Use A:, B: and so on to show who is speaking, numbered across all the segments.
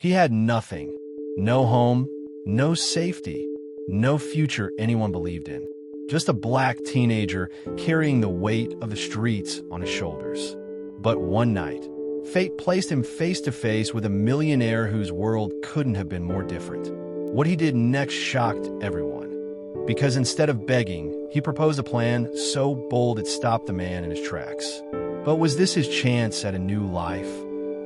A: He had nothing. No home, no safety, no future anyone believed in. Just a black teenager carrying the weight of the streets on his shoulders. But one night, fate placed him face to face with a millionaire whose world couldn't have been more different. What he did next shocked everyone. Because instead of begging, he proposed a plan so bold it stopped the man in his tracks. But was this his chance at a new life?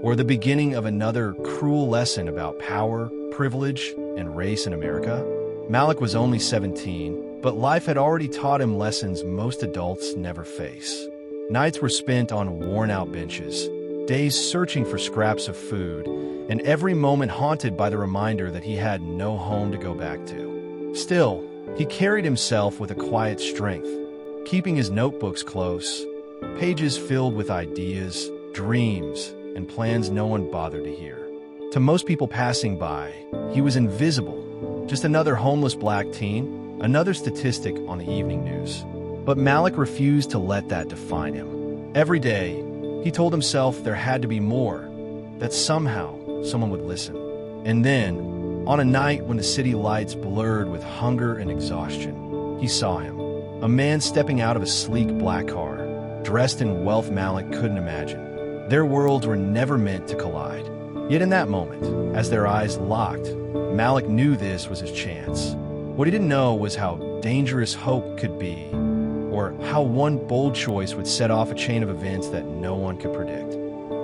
A: Or the beginning of another cruel lesson about power, privilege, and race in America? Malik was only 17, but life had already taught him lessons most adults never face. Nights were spent on worn-out benches, days searching for scraps of food, and every moment haunted by the reminder that he had no home to go back to. Still, he carried himself with a quiet strength, keeping his notebooks close, pages filled with ideas, dreams, and plans no one bothered to hear. To most people passing by, he was invisible, just another homeless black teen, another statistic on the evening news. But Malik refused to let that define him. Every day, he told himself there had to be more, that somehow someone would listen. And then, on a night when the city lights blurred with hunger and exhaustion, he saw him, a man stepping out of a sleek black car, dressed in wealth Malik couldn't imagine. Their worlds were never meant to collide. Yet in that moment, as their eyes locked, Malik knew this was his chance. What he didn't know was how dangerous hope could be, or how one bold choice would set off a chain of events that no one could predict.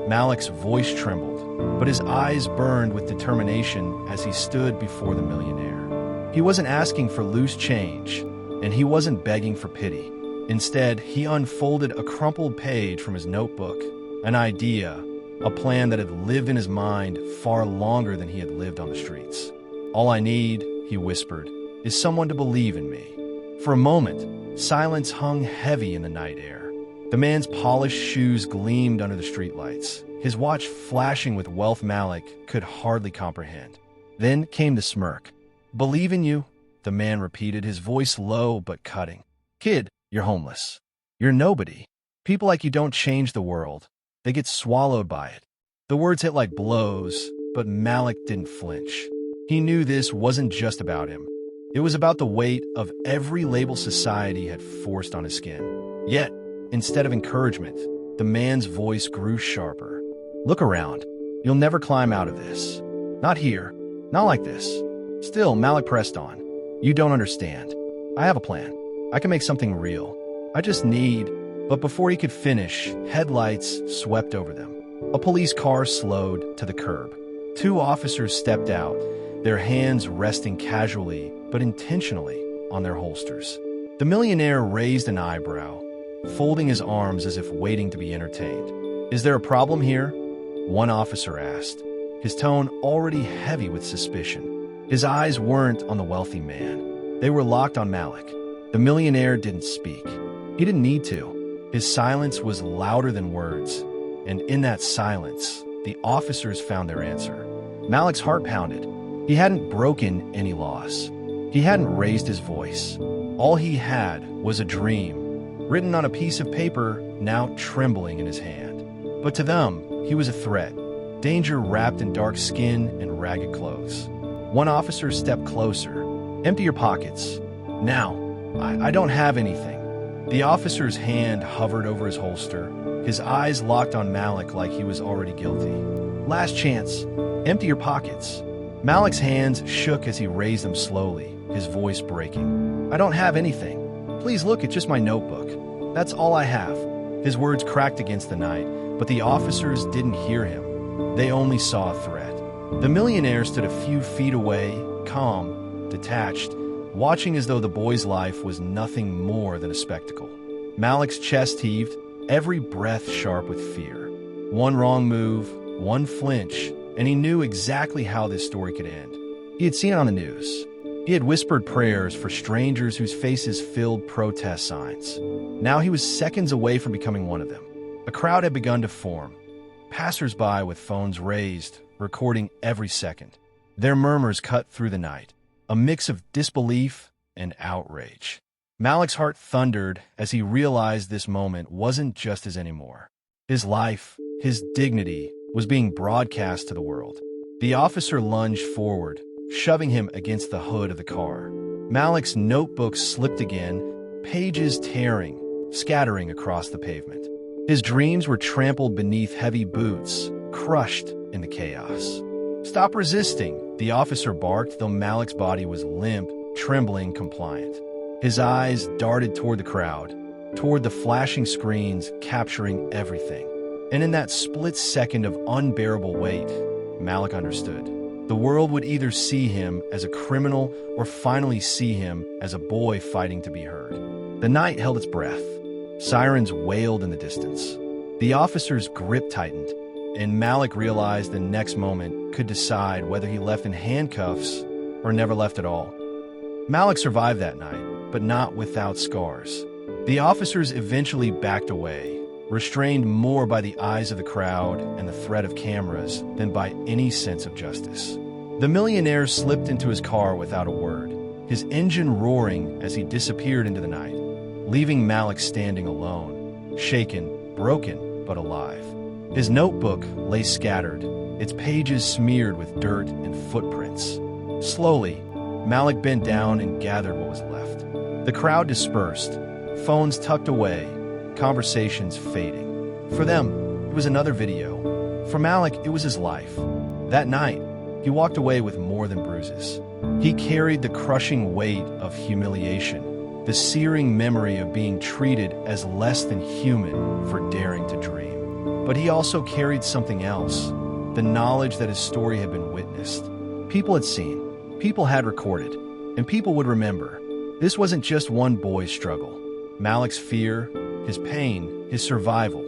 A: Malik's voice trembled, but his eyes burned with determination as he stood before the millionaire. He wasn't asking for loose change, and he wasn't begging for pity. Instead, he unfolded a crumpled page from his notebook, an idea, a plan that had lived in his mind far longer than he had lived on the streets. "All I need," he whispered, "is someone to believe in me." For a moment, silence hung heavy in the night air. The man's polished shoes gleamed under the streetlights, his watch flashing with wealth Malik could hardly comprehend. Then came the smirk. "Believe in you," the man repeated, his voice low but cutting. "Kid, you're homeless. You're nobody. People like you don't change the world. They get swallowed by it." The words hit like blows, but Malik didn't flinch. He knew this wasn't just about him. It was about the weight of every label society had forced on his skin. Yet, instead of encouragement, the man's voice grew sharper. "Look around. You'll never climb out of this. Not here. Not like this." Still, Malik pressed on. "You don't understand. I have a plan. I can make something real. I just need..." But before he could finish, headlights swept over them. A police car slowed to the curb. Two officers stepped out, their hands resting casually but intentionally on their holsters. The millionaire raised an eyebrow, folding his arms as if waiting to be entertained. "Is there a problem here?" one officer asked, his tone already heavy with suspicion. His eyes weren't on the wealthy man. They were locked on Malik. The millionaire didn't speak. He didn't need to. His silence was louder than words, and in that silence, the officers found their answer. Malik's heart pounded. He hadn't broken any laws. He hadn't raised his voice. All he had was a dream, written on a piece of paper now trembling in his hand. But to them, he was a threat, danger wrapped in dark skin and ragged clothes. One officer stepped closer. "Empty your pockets. Now, I don't have anything." The officer's hand hovered over his holster, his eyes locked on Malik like he was already guilty. "Last chance. Empty your pockets." Malik's hands shook as he raised them slowly, his voice breaking. "I don't have anything. Please look, it's just my notebook. That's all I have." His words cracked against the night, but the officers didn't hear him. They only saw a threat. The millionaire stood a few feet away, calm, detached, watching as though the boy's life was nothing more than a spectacle. Malik's chest heaved, every breath sharp with fear. One wrong move, one flinch, and he knew exactly how this story could end. He had seen it on the news. He had whispered prayers for strangers whose faces filled protest signs. Now he was seconds away from becoming one of them. A crowd had begun to form, passers-by with phones raised, recording every second. Their murmurs cut through the night, a mix of disbelief and outrage. Malik's heart thundered as he realized this moment wasn't just his anymore. His life, his dignity, was being broadcast to the world. The officer lunged forward, shoving him against the hood of the car. Malik's notebook slipped again, pages tearing, scattering across the pavement. His dreams were trampled beneath heavy boots, crushed in the chaos. "Stop resisting," the officer barked, though Malik's body was limp, trembling, compliant. His eyes darted toward the crowd, toward the flashing screens capturing everything. And in that split second of unbearable weight, Malik understood. The world would either see him as a criminal or finally see him as a boy fighting to be heard. The night held its breath. Sirens wailed in the distance. The officer's grip tightened, and Malik realized the next moment could decide whether he left in handcuffs or never left at all. Malik survived that night, but not without scars. The officers eventually backed away, restrained more by the eyes of the crowd and the threat of cameras than by any sense of justice. The millionaire slipped into his car without a word, his engine roaring as he disappeared into the night, leaving Malik standing alone, shaken, broken, but alive. His notebook lay scattered, its pages smeared with dirt and footprints. Slowly, Malik bent down and gathered what was left. The crowd dispersed, phones tucked away, conversations fading. For them, it was another video. For Malik, it was his life. That night, he walked away with more than bruises. He carried the crushing weight of humiliation, the searing memory of being treated as less than human for daring to dream. But he also carried something else, the knowledge that his story had been witnessed. People had seen, people had recorded, and people would remember. This wasn't just one boy's struggle. Malik's fear, his pain, his survival,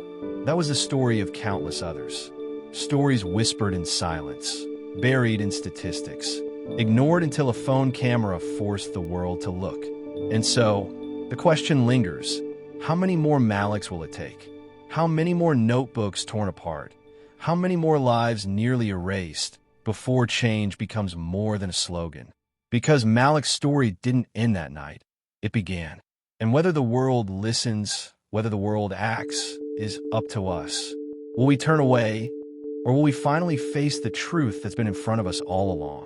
A: that was the story of countless others. Stories whispered in silence, buried in statistics, ignored until a phone camera forced the world to look. And so, the question lingers, how many more Maliks will it take? How many more notebooks torn apart? How many more lives nearly erased before change becomes more than a slogan? Because Malik's story didn't end that night, it began. And whether the world listens, whether the world acts, is up to us. Will we turn away, or will we finally face the truth that's been in front of us all along?